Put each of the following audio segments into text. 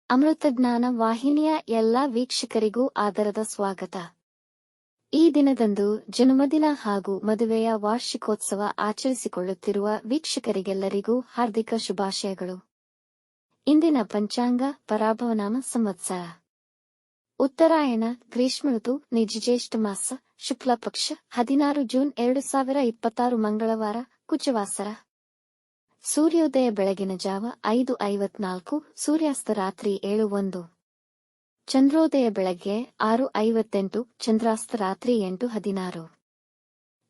ಅಮೃತಜ್ಞಾನ ವಾಹಿನಿಯ ಎಲ್ಲಾ ವೀಕ್ಷಕರಿಗೂ ಆದರದ ಸ್ವಾಗತ. ಈ ದಿನದಂದು ಜನ್ಮದಿನ ಹಾಗೂ ಮದುವೆಯ ವಾರ್ಷಿಕೋತ್ಸವ ಆಚರಿಸಿಕೊಳ್ಳುತ್ತಿರುವ ವೀಕ್ಷಕರಿಗೆಲ್ಲರಿಗೂ ಹಾರ್ದಿಕ ಶುಭಾಶಯಗಳು. ಇಂದಿನ ಪಂಚಾಂಗ ಪರಾಭವನಾಮ ಸಂವತ್ಸರ ಉತ್ತರಾಯಣ ಗ್ರೀಷ್ಮ ಋತು ನಿಜಜ್ಯೇಷ್ಠ ಮಾಸ ಶುಕ್ಲ ಪಕ್ಷ 16 ಜೂನ್ 2026 ಮಂಗಳವಾರ ಕುಜವಾಸರ. ಸೂರ್ಯೋದಯ ಬೆಳಗಿನ ಜಾವ 5:54, ಸೂರ್ಯಾಸ್ತ ರಾತ್ರಿ 7:01. ಚಂದ್ರೋದಯ ಬೆಳಗ್ಗೆ 6:58, ಚಂದ್ರಾಸ್ತ ರಾತ್ರಿ 8:16.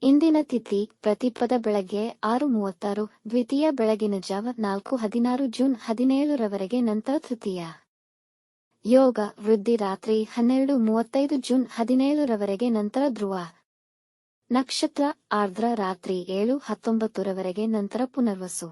ಇಂದಿನ ತಿಥಿ ಪ್ರತಿಪದ ಬೆಳಗ್ಗೆ 6:36, ದ್ವಿತೀಯ ಬೆಳಗಿನ ಜಾವ 4:16 ಜೂನ್ 17 ರವರೆಗೆ, ನಂತರ ತೃತೀಯ. ಯೋಗ ವೃದ್ಧಿ ರಾತ್ರಿ 12:35 ಜೂನ್ 17 ರವರೆಗೆ, ನಂತರ ಧ್ರುವ. ನಕ್ಷತ್ರ ಆರ್ದ್ರ ರಾತ್ರಿ 7:19 ರವರೆಗೆ, ನಂತರ ಪುನರ್ವಸು.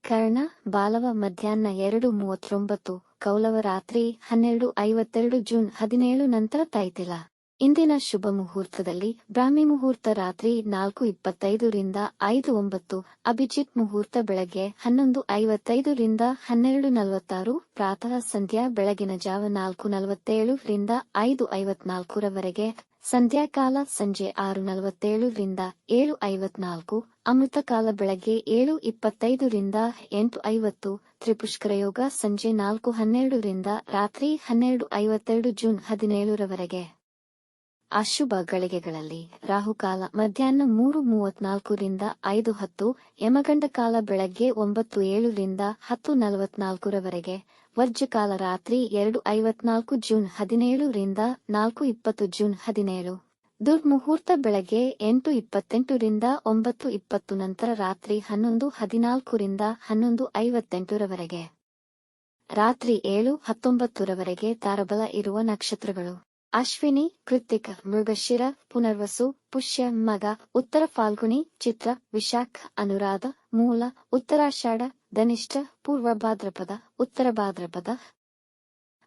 ಕರ್ಣ ಬಾಲವ ಮಧ್ಯಾಹ್ನ 2:39, ಕೌಲವ ರಾತ್ರಿ 12:52 ಜೂನ್ 17 ನಂತರ ತೈತಿಲ. ಇಂದಿನ ಶುಭ ಮುಹೂರ್ತದಲ್ಲಿ ಬ್ರಾಹ್ಮಿ ಮುಹೂರ್ತ ರಾತ್ರಿ 4:25 ರಿಂದ 5:09, ಅಭಿಜಿತ್ ಮುಹೂರ್ತ ಬೆಳಗ್ಗೆ 11:55 ರಿಂದ 12:46, ಪ್ರಾತಃ ಸಂಧ್ಯಾ ಬೆಳಗಿನ ಜಾವ 4:47 ರಿಂದ 5:54 ರವರೆಗೆ, ಸಂಧ್ಯಾಕಾಲ ಸಂಜೆ 6:47 ರಿಂದ 7:54, ಅಮೃತಕಾಲ ಬೆಳಗ್ಗೆ 7:25 ರಿಂದ 8:50, ತ್ರಿಪುಷ್ಕರಯೋಗ ಸಂಜೆ 4:12 ರಿಂದ ರಾತ್ರಿ 12:52 ಜೂನ್ 17 ರವರೆಗೆ. ಅಶುಭ ಗಳಿಗೆಗಳಲ್ಲಿ ರಾಹುಕಾಲ ಮಧ್ಯಾಹ್ನ 3:34 ರಿಂದ 5:10, ಯಮಗಂಡ ಕಾಲ ಬೆಳಗ್ಗೆ 9:07 ರಿಂದ 10:44 ರವರೆಗೆ, ವರ್ಜಕಾಲ ರಾತ್ರಿ 2:54 ಜೂನ್ 17 ರಿಂದ 4:20 ಜೂನ್ 17. ದುರ್ಮುಹೂರ್ತ ಬೆಳಗ್ಗೆ 8:28 ರಿಂದ 9:20, ನಂತರ ರಾತ್ರಿ 11:14 ರಿಂದ 11:58 ರವರೆಗೆ. ರಾತ್ರಿ 7:19 ರವರೆಗೆ ತಾರಬಲ ಇರುವ ನಕ್ಷತ್ರಗಳು: ಅಶ್ವಿನಿ, ಕೃತ್ತಿಕ, ಮೃಗಶಿರ, ಪುನರ್ವಸು, ಪುಷ್ಯ, ಮಗ, ಉತ್ತರ ಫಾಲ್ಗುಣಿ, ಚಿತ್ರ, ವಿಶಾಖ, ಅನುರಾಧ, ಮೂಲ, ಉತ್ತರಾಷಾಢ, ಧನಿಷ್ಠ, ಪೂರ್ವ ಭಾದ್ರಪದ, ಉತ್ತರ ಭಾದ್ರಪದ.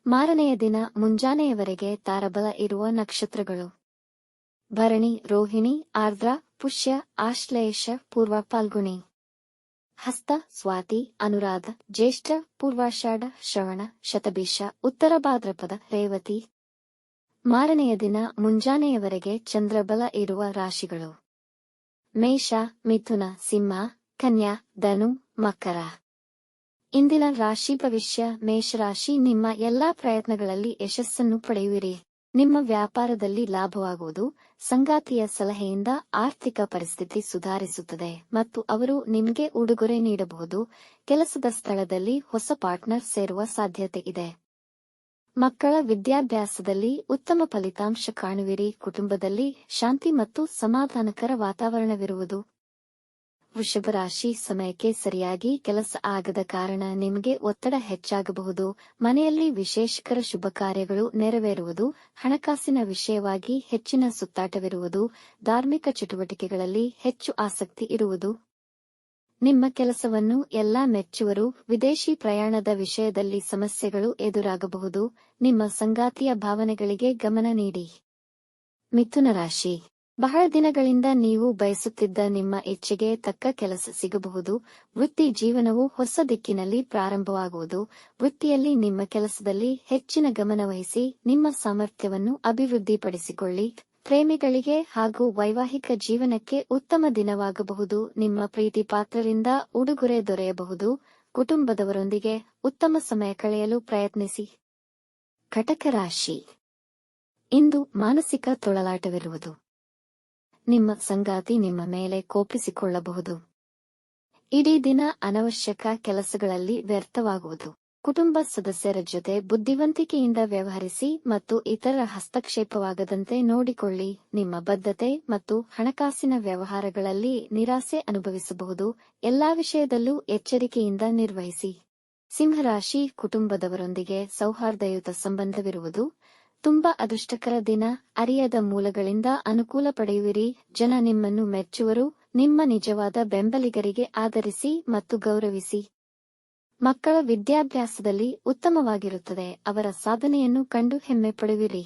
ಮಾರನೆಯ ದಿನ ಮುಂಜಾನೆಯವರೆಗೆ ತಾರಬಲ ಇರುವ ನಕ್ಷತ್ರಗಳು: ಭರಣಿ, ರೋಹಿಣಿ, ಆರ್ದ್ರ, ಪುಷ್ಯ, ಆಶ್ಲೇಷ, ಪೂರ್ವ ಫಾಲ್ಗುಣಿ. ಹಸ್ತ, ಸ್ವಾತಿ, ಅನುರಾಧ, ಜ್ಯೇಷ್ಠ, ಪೂರ್ವಾಷಾಢ, ಶ್ರವಣ, ಶತಭಿಷ, ಉತ್ತರ ಭಾದ್ರಪದ, ರೇವತಿ. ಮಾರನೆಯ ದಿನ ಮುಂಜಾನೆಯವರೆಗೆ ಚಂದ್ರಬಲ ಇರುವ ರಾಶಿಗಳು: ಮೇಷ, ಮಿಥುನ, ಸಿಂಹ, ಕನ್ಯಾ, ಧನು, ಮಕರ. ಇಂದಿನ ರಾಶಿ ಭವಿಷ್ಯ: ಮೇಷರಾಶಿ, ನಿಮ್ಮ ಎಲ್ಲಾ ಪ್ರಯತ್ನಗಳಲ್ಲಿ ಯಶಸ್ಸನ್ನು ಪಡೆಯುವಿರಿ. ನಿಮ್ಮ ವ್ಯಾಪಾರದಲ್ಲಿ ಲಾಭವಾಗುವುದು. ಸಂಗಾತಿಯ ಸಲಹೆಯಿಂದ ಆರ್ಥಿಕ ಪರಿಸ್ಥಿತಿ ಸುಧಾರಿಸುತ್ತದೆ ಮತ್ತು ಅವರು ನಿಮಗೆ ಉಡುಗೊರೆ ನೀಡಬಹುದು. ಕೆಲಸದ ಸ್ಥಳದಲ್ಲಿ ಹೊಸ ಪಾರ್ಟ್ನರ್ ಸೇರುವ ಸಾಧ್ಯತೆ ಇದೆ. ಮಕ್ಕಳ ವಿದ್ಯಾಭ್ಯಾಸದಲ್ಲಿ ಉತ್ತಮ ಫಲಿತಾಂಶ ಕಾಣುವಿರಿ. ಕುಟುಂಬದಲ್ಲಿ ಶಾಂತಿ ಮತ್ತು ಸಮಾಧಾನಕರ ವಾತಾವರಣವಿರುವುದು. ವೃಷಭ ರಾಶಿ, ಸಮಯಕ್ಕೆ ಸರಿಯಾಗಿ ಕೆಲಸ ಆಗದ ಕಾರಣ ನಿಮಗೆ ಒತ್ತಡ ಹೆಚ್ಚಾಗಬಹುದು. ಮನೆಯಲ್ಲಿ ವಿಶೇಷಕರ ಶುಭ ಕಾರ್ಯಗಳು ನೆರವೇರುವುದು. ಹಣಕಾಸಿನ ವಿಷಯವಾಗಿ ಹೆಚ್ಚಿನ ಸುತ್ತಾಟವಿರುವುದು. ಧಾರ್ಮಿಕ ಚಟುವಟಿಕೆಗಳಲ್ಲಿ ಹೆಚ್ಚು ಆಸಕ್ತಿ ಇರುವುದು. ನಿಮ್ಮ ಕೆಲಸವನ್ನು ಎಲ್ಲಾ ಮೆಚ್ಚುವರು. ವಿದೇಶಿ ಪ್ರಯಾಣದ ವಿಷಯದಲ್ಲಿ ಸಮಸ್ಯೆಗಳು ಎದುರಾಗಬಹುದು. ನಿಮ್ಮ ಸಂಗಾತಿಯ ಭಾವನೆಗಳಿಗೆ ಗಮನ ನೀಡಿ. ಮಿಥುನ ರಾಶಿ, ಬಹಳ ದಿನಗಳಿಂದ ನೀವು ಬಯಸುತ್ತಿದ್ದ ನಿಮ್ಮ ಇಚ್ಛೆಗೆ ತಕ್ಕ ಕೆಲಸ ಸಿಗಬಹುದು. ವೃತ್ತಿ ಜೀವನವು ಹೊಸ ದಿಕ್ಕಿನಲ್ಲಿ ಪ್ರಾರಂಭವಾಗುವುದು. ವೃತ್ತಿಯಲ್ಲಿ ನಿಮ್ಮ ಕೆಲಸದಲ್ಲಿ ಹೆಚ್ಚಿನ ಗಮನ ವಹಿಸಿ ನಿಮ್ಮ ಸಾಮರ್ಥ್ಯವನ್ನು ಅಭಿವೃದ್ಧಿಪಡಿಸಿಕೊಳ್ಳಿ. ಪ್ರೇಮಿಗಳಿಗೆ ಹಾಗೂ ವೈವಾಹಿಕ ಜೀವನಕ್ಕೆ ಉತ್ತಮ ದಿನವಾಗಬಹುದು. ನಿಮ್ಮ ಪ್ರೀತಿ ಪಾತ್ರರಿಂದ ಉಡುಗೊರೆ ದೊರೆಯಬಹುದು. ಕುಟುಂಬದವರೊಂದಿಗೆ ಉತ್ತಮ ಸಮಯ ಕಳೆಯಲು ಪ್ರಯತ್ನಿಸಿ. ಕಟಕ ರಾಶಿ, ಇಂದು ಮಾನಸಿಕ ತೊಳಲಾಟವಿರುವುದು. ನಿಮ್ಮ ಸಂಗಾತಿ ನಿಮ್ಮ ಮೇಲೆ ಕೋಪಿಸಿಕೊಳ್ಳಬಹುದು. ಇಡೀ ದಿನ ಅನವಶ್ಯಕ ಕೆಲಸಗಳಲ್ಲಿ ವ್ಯರ್ಥವಾಗುವುದು. ಕುಟುಂಬ ಸದಸ್ಯರ ಜೊತೆ ಬುದ್ಧಿವಂತಿಕೆಯಿಂದ ವ್ಯವಹರಿಸಿ ಮತ್ತು ಇತರರ ಹಸ್ತಕ್ಷೇಪವಾಗದಂತೆ ನೋಡಿಕೊಳ್ಳಿ. ನಿಮ್ಮ ಬದ್ಧತೆ ಮತ್ತು ಹಣಕಾಸಿನ ವ್ಯವಹಾರಗಳಲ್ಲಿ ನಿರಾಸೆ ಅನುಭವಿಸಬಹುದು. ಎಲ್ಲಾ ವಿಷಯದಲ್ಲೂ ಎಚ್ಚರಿಕೆಯಿಂದ ನಿರ್ವಹಿಸಿ. ಸಿಂಹರಾಶಿ, ಕುಟುಂಬದವರೊಂದಿಗೆ ಸೌಹಾರ್ದಯುತ ಸಂಬಂಧವಿರುವುದು. ತುಂಬಾ ಅದೃಷ್ಟಕರ ದಿನ. ಅರಿಯದ ಮೂಲಗಳಿಂದ ಅನುಕೂಲ ಪಡೆಯುವಿರಿ. ಜನ ನಿಮ್ಮನ್ನು ಮೆಚ್ಚುವರು. ನಿಮ್ಮ ನಿಜವಾದ ಬೆಂಬಲಿಗರಿಗೆ ಆದರಿಸಿ ಮತ್ತು ಗೌರವಿಸಿ. ಮಕ್ಕಳ ವಿದ್ಯಾಭ್ಯಾಸದಲ್ಲಿ ಉತ್ತಮವಾಗಿರುತ್ತದೆ. ಅವರ ಸಾಧನೆಯನ್ನು ಕಂಡು ಹೆಮ್ಮೆ ಪಡುವಿರಿ.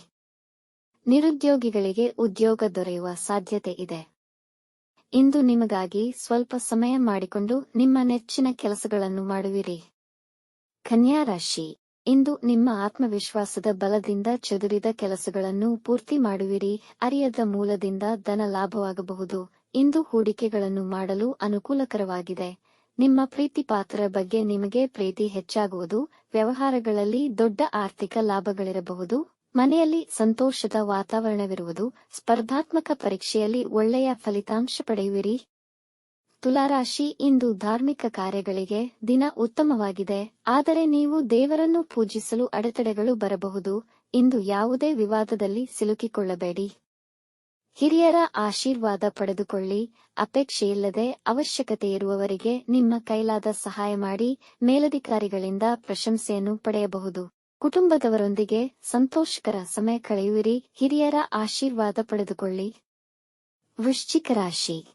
ನಿರುದ್ಯೋಗಿಗಳಿಗೆ ಉದ್ಯೋಗ ದೊರೆಯುವ ಸಾಧ್ಯತೆ ಇದೆ. ಇಂದು ನಿಮಗಾಗಿ ಸ್ವಲ್ಪ ಸಮಯ ಮಾಡಿಕೊಂಡು ನಿಮ್ಮ ನೆಚ್ಚಿನ ಕೆಲಸಗಳನ್ನು ಮಾಡುವಿರಿ. ಕನ್ಯಾ ರಾಶಿ, ಇಂದು ನಿಮ್ಮ ಆತ್ಮವಿಶ್ವಾಸದ ಬಲದಿಂದ ಚದುರಿದ ಕೆಲಸಗಳನ್ನು ಪೂರ್ತಿ ಮಾಡುವಿರಿ. ಅರಿಯದ ಮೂಲದಿಂದ ಧನ ಲಾಭವಾಗಬಹುದು. ಇಂದು ಹೂಡಿಕೆಗಳನ್ನು ಮಾಡಲು ಅನುಕೂಲಕರವಾಗಿದೆ. ನಿಮ್ಮ ಪ್ರೀತಿಪಾತ್ರರ ಬಗ್ಗೆ ನಿಮಗೆ ಪ್ರೀತಿ ಹೆಚ್ಚಾಗುವುದು. ವ್ಯವಹಾರಗಳಲ್ಲಿ ದೊಡ್ಡ ಆರ್ಥಿಕ ಲಾಭಗಳಿರಬಹುದು. ಮನೆಯಲ್ಲಿ ಸಂತೋಷದ ವಾತಾವರಣವಿರುವುದು. ಸ್ಪರ್ಧಾತ್ಮಕ ಪರೀಕ್ಷೆಯಲ್ಲಿ ಒಳ್ಳೆಯ ಫಲಿತಾಂಶ ಪಡೆಯುವಿರಿ. ತುಲಾರಾಶಿ, ಇಂದು ಧಾರ್ಮಿಕ ಕಾರ್ಯಗಳಿಗೆ ದಿನ ಉತ್ತಮವಾಗಿದೆ. ಆದರೆ ನೀವು ದೇವರನ್ನು ಪೂಜಿಸಲು ಅಡೆತಡೆಗಳು ಬರಬಹುದು. ಇಂದು ಯಾವುದೇ ವಿವಾದದಲ್ಲಿ ಸಿಲುಕಿಕೊಳ್ಳಬೇಡಿ. ಹಿರಿಯರ ಆಶೀರ್ವಾದ ಪಡೆದುಕೊಳ್ಳಿ. ಅಪೇಕ್ಷೆಯಿಲ್ಲದೆ ಅವಶ್ಯಕತೆಯಿರುವವರಿಗೆ ನಿಮ್ಮ ಕೈಲಾದ ಸಹಾಯ ಮಾಡಿ. ಮೇಲಧಿಕಾರಿಗಳಿಂದ ಪ್ರಶಂಸೆಯನ್ನು ಪಡೆಯಬಹುದು. ಕುಟುಂಬದವರೊಂದಿಗೆ ಸಂತೋಷಕರ ಸಮಯ ಕಳೆಯುವಿರಿ. ಹಿರಿಯರ ಆಶೀರ್ವಾದ ಪಡೆದುಕೊಳ್ಳಿ. ವೃಶ್ಚಿಕ ರಾಶಿ,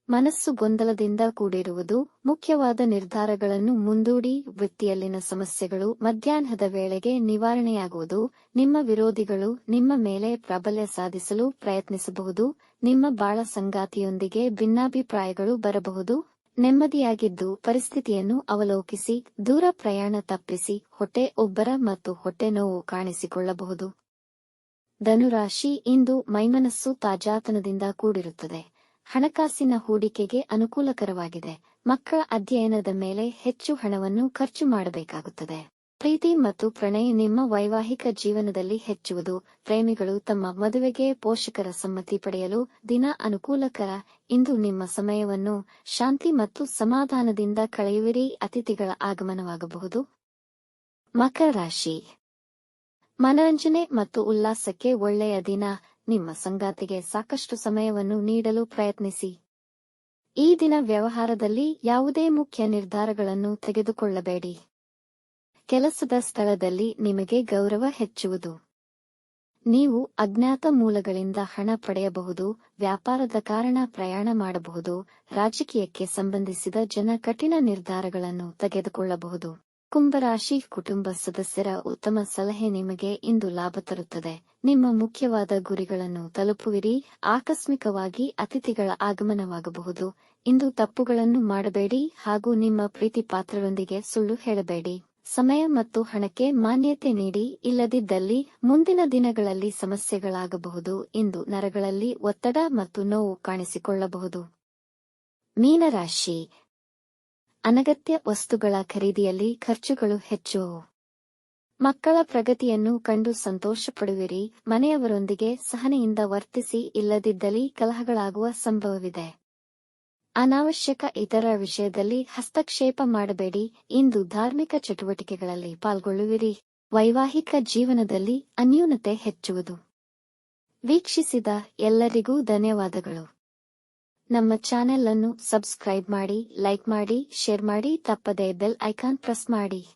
ಮನಸ್ಸು ಗೊಂದಲದಿಂದ ಕೂಡಿರುವುದು. ಮುಖ್ಯವಾದ ನಿರ್ಧಾರಗಳನ್ನು ಮುಂದೂಡಿ. ವೃತ್ತಿಯಲ್ಲಿನ ಸಮಸ್ಯೆಗಳು ಮಧ್ಯಾಹ್ನದ ವೇಳೆಗೆ ನಿವಾರಣೆಯಾಗುವುದು. ನಿಮ್ಮ ವಿರೋಧಿಗಳು ನಿಮ್ಮ ಮೇಲೆ ಪ್ರಾಬಲ್ಯ ಸಾಧಿಸಲು ಪ್ರಯತ್ನಿಸಬಹುದು. ನಿಮ್ಮ ಬಾಳ ಸಂಗಾತಿಯೊಂದಿಗೆ ಭಿನ್ನಾಭಿಪ್ರಾಯಗಳು ಬರಬಹುದು. ನೆಮ್ಮದಿಯಾಗಿದ್ದು ಪರಿಸ್ಥಿತಿಯನ್ನು ಅವಲೋಕಿಸಿ. ದೂರ ಪ್ರಯಾಣ ತಪ್ಪಿಸಿ. ಹೊಟ್ಟೆ ಒಬ್ಬರ ಮತ್ತು ಹೊಟ್ಟೆ ನೋವು ಕಾಣಿಸಿಕೊಳ್ಳಬಹುದು. ಧನುರಾಶಿ, ಇಂದು ಮೈಮನಸ್ಸು ತಾಜಾತನದಿಂದ ಕೂಡಿರುತ್ತದೆ. ಹಣಕಾಸಿನ ಹೂಡಿಕೆಗೆ ಅನುಕೂಲಕರವಾಗಿದೆ. ಮಕ್ಕಳ ಅಧ್ಯಯನದ ಮೇಲೆ ಹೆಚ್ಚು ಹಣವನ್ನು ಖರ್ಚು ಮಾಡಬೇಕಾಗುತ್ತದೆ. ಪ್ರೀತಿ ಮತ್ತು ಪ್ರಣಯ ನಿಮ್ಮ ವೈವಾಹಿಕ ಜೀವನದಲ್ಲಿ ಹೆಚ್ಚುವುದು. ಪ್ರೇಮಿಗಳು ತಮ್ಮ ಮದುವೆಗೆ ಪೋಷಕರ ಸಮ್ಮತಿ ಪಡೆಯಲು ದಿನ ಅನುಕೂಲಕರ. ಇಂದು ನಿಮ್ಮ ಸಮಯವನ್ನು ಶಾಂತಿ ಮತ್ತು ಸಮಾಧಾನದಿಂದ ಕಳೆಯುವಿರಿ. ಅತಿಥಿಗಳ ಆಗಮನವಾಗಬಹುದು. ಮಕರ ರಾಶಿ, ಮನರಂಜನೆ ಮತ್ತು ಉಲ್ಲಾಸಕ್ಕೆ ಒಳ್ಳೆಯ ದಿನ. ನಿಮ್ಮ ಸಂಗಾತಿಗೆ ಸಾಕಷ್ಟು ಸಮಯವನ್ನು ನೀಡಲು ಪ್ರಯತ್ನಿಸಿ. ಈ ದಿನ ವ್ಯವಹಾರದಲ್ಲಿ ಯಾವುದೇ ಮುಖ್ಯ ನಿರ್ಧಾರಗಳನ್ನು ತೆಗೆದುಕೊಳ್ಳಬೇಡಿ. ಕೆಲಸದ ಸ್ಥಳದಲ್ಲಿ ನಿಮಗೆ ಗೌರವ ಹೆಚ್ಚುವುದು. ನೀವು ಅಜ್ಞಾತ ಮೂಲಗಳಿಂದ ಹಣ ಪಡೆಯಬಹುದು. ವ್ಯಾಪಾರದ ಕಾರಣ ಪ್ರಯಾಣ ಮಾಡಬಹುದು. ರಾಜಕೀಯಕ್ಕೆ ಸಂಬಂಧಿಸಿದ ಜನ ಕಠಿಣ ನಿರ್ಧಾರಗಳನ್ನು ತೆಗೆದುಕೊಳ್ಳಬಹುದು. ಕುಂಭರಾಶಿ, ಕುಟುಂಬ ಸದಸ್ಯರ ಉತ್ತಮ ಸಲಹೆ ನಿಮಗೆ ಇಂದು ಲಾಭ ತರುತ್ತದೆ. ನಿಮ್ಮ ಮುಖ್ಯವಾದ ಗುರಿಗಳನ್ನು ತಲುಪುವಿರಿ. ಆಕಸ್ಮಿಕವಾಗಿ ಅತಿಥಿಗಳ ಆಗಮನವಾಗಬಹುದು. ಇಂದು ತಪ್ಪುಗಳನ್ನು ಮಾಡಬೇಡಿ ಹಾಗೂ ನಿಮ್ಮ ಪ್ರೀತಿಪಾತ್ರರೊಂದಿಗೆ ಸುಳ್ಳು ಹೇಳಬೇಡಿ. ಸಮಯ ಮತ್ತು ಹಣಕ್ಕೆ ಮಾನ್ಯತೆ ನೀಡಿ. ಇಲ್ಲದಿದ್ದಲ್ಲಿ ಮುಂದಿನ ದಿನಗಳಲ್ಲಿ ಸಮಸ್ಯೆಗಳಾಗಬಹುದು. ಇಂದು ನರಗಳಲ್ಲಿ ಒತ್ತಡ ಮತ್ತು ನೋವು ಕಾಣಿಸಿಕೊಳ್ಳಬಹುದು. ಮೀನರಾಶಿ, ಅನಗತ್ಯ ವಸ್ತುಗಳ ಖರೀದಿಯಲ್ಲಿ ಖರ್ಚುಗಳು ಹೆಚ್ಚುವವು. ಮಕ್ಕಳ ಪ್ರಗತಿಯನ್ನು ಕಂಡು ಸಂತೋಷಪಡುವಿರಿ. ಮನೆಯವರೊಂದಿಗೆ ಸಹನೆಯಿಂದ ವರ್ತಿಸಿ. ಇಲ್ಲದಿದ್ದಲ್ಲಿ ಕಲಹಗಳಾಗುವ ಸಂಭವವಿದೆ. ಅನಾವಶ್ಯಕ ಇತರ ವಿಷಯದಲ್ಲಿ ಹಸ್ತಕ್ಷೇಪ ಮಾಡಬೇಡಿ. ಇಂದು ಧಾರ್ಮಿಕ ಚಟುವಟಿಕೆಗಳಲ್ಲಿ ಪಾಲ್ಗೊಳ್ಳುವಿರಿ. ವೈವಾಹಿಕ ಜೀವನದಲ್ಲಿ ಅನ್ಯೂನತೆ ಹೆಚ್ಚುವುದು. ವೀಕ್ಷಿಸಿದ ಎಲ್ಲರಿಗೂ ಧನ್ಯವಾದಗಳು. ನಮ್ಮ ಚಾನೆಲ್ ಅನ್ನು ಸಬ್ಸ್ಕ್ರೈಬ್ ಮಾಡಿ, ಲೈಕ್ ಮಾಡಿ, ಶೇರ್ ಮಾಡಿ. ತಪ್ಪದೇ ಬೆಲ್ ಐಕಾನ್ ಪ್ರೆಸ್ ಮಾಡಿ.